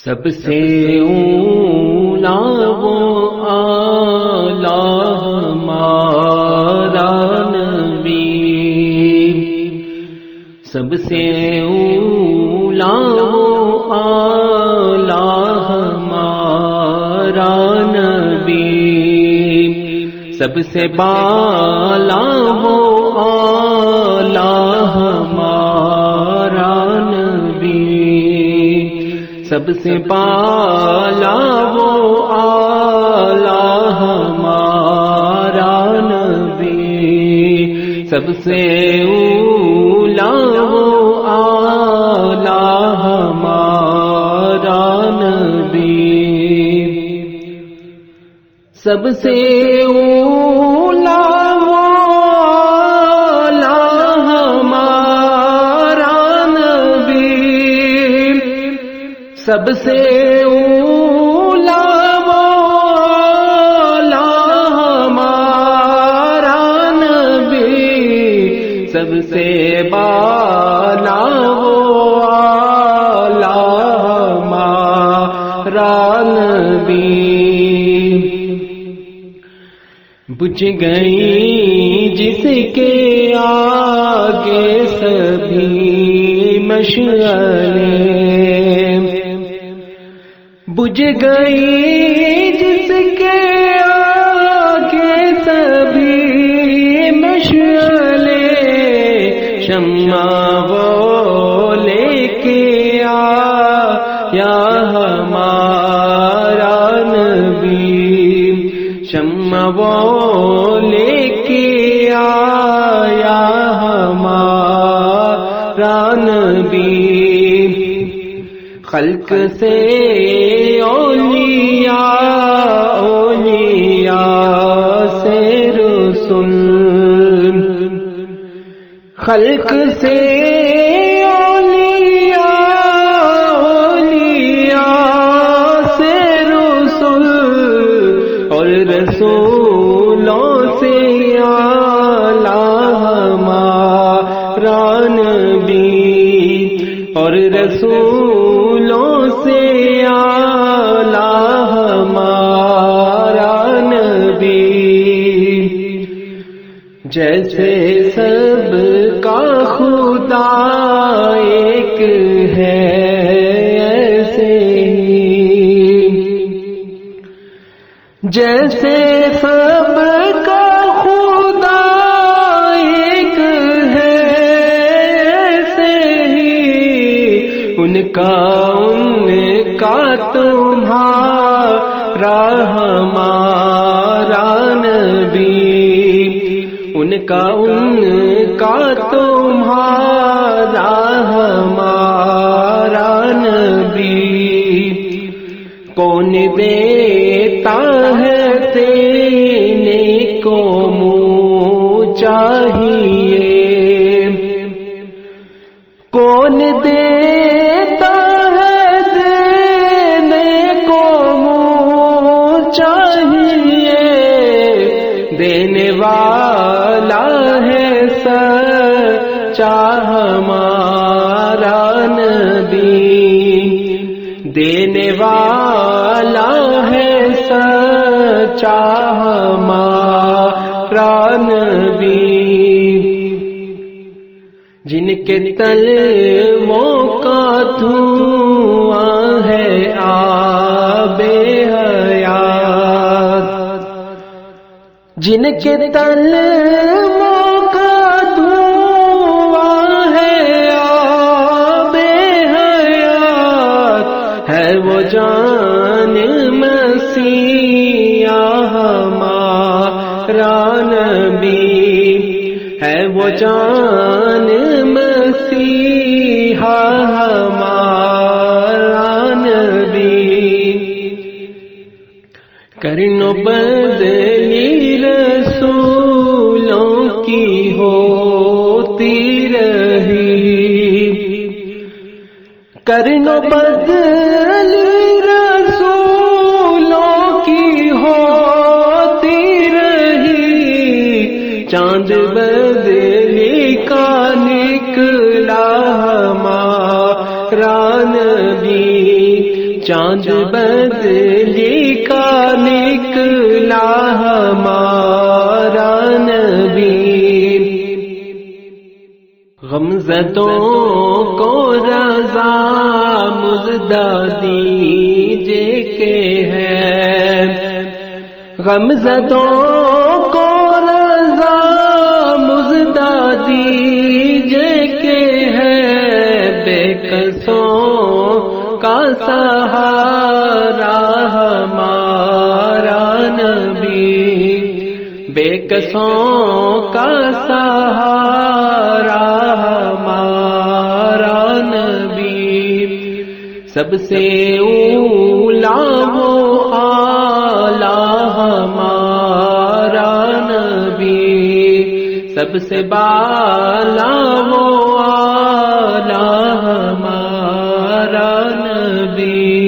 سب سے اولا وہ آلہ ہمارا نبی، سب سے اولا وہ آلہ ہمارا نبی، سب سے بالا وہ آلہ ہمارا نبی، سب سے بالا وہ آلہ ہمارا نبی، سب سے اولا وہ آلہ ہمارا نبی، سب سے اولا وہ آلہ ہمارا نبی، سب سے اولا وہ آلہ ہمارا نبی، سب سے بالا وہ آلہ ہمارا نبی، بجھ گئی جس کے آگے سبھی مشعلیں، بجھ گئی جس کے آگے سبھی مشعلیں، شمع وہ لے کے آیا ہمارا نبی، شمع وہ لے کے آیا ہمارا نبی، خلق سے اولیاء، اولیاء سے رسول، خلق سے اولیاء، اولیاء سے رسول، اور رسولوں سے اعلیٰ ہمارا نبی، اور رسولوں سے اعلیٰ ہمارا نبی، جیسے سب کا خدا ایک ہے ایسے ہی، جیسے سب کا خدا ایک ہے ایسے ہی، ان کا تمہارا ہمارا نبی، ان کا تمہارا ہمارا نبی، کون دیتا ہے دینے کو منہ چاہیے، کون دیتا ہے دینے کو منہ چاہیے، دینے والا ہے سچا ہمارا نبی، دینے والا ہے سچا ہمارا نبی، جن کے تلووں کا دھواں ہے آب حیات، جن کے تلووں کا دھواں ہے آب حیات، ہے وہ جان مسیح ہمارا نبی، ہے وہ جان مسیح ہمارا نبی، کرنو بدلی رسولوں کی ہوتی رہی، کرنو بدلی رسولوں کی ہوتی رہی، چاند بدلی کا نکلا ہمارا نبی، چاند بدلی کا نکلا ہمارا نبی، غمزدوں کو رضا مزدہ دیجے کہ ہے، غمزدوں کو رضا مزدہ دیجے کہ ہے، بے کسوں کا سہارا ہمارا نبی، بے کسوں کا سہارا ہمارا نبی، سب سے اولا وہ اعلیٰ ہمارا نبی، سب سے بالا وہ اعلیٰ ہمارا نبی۔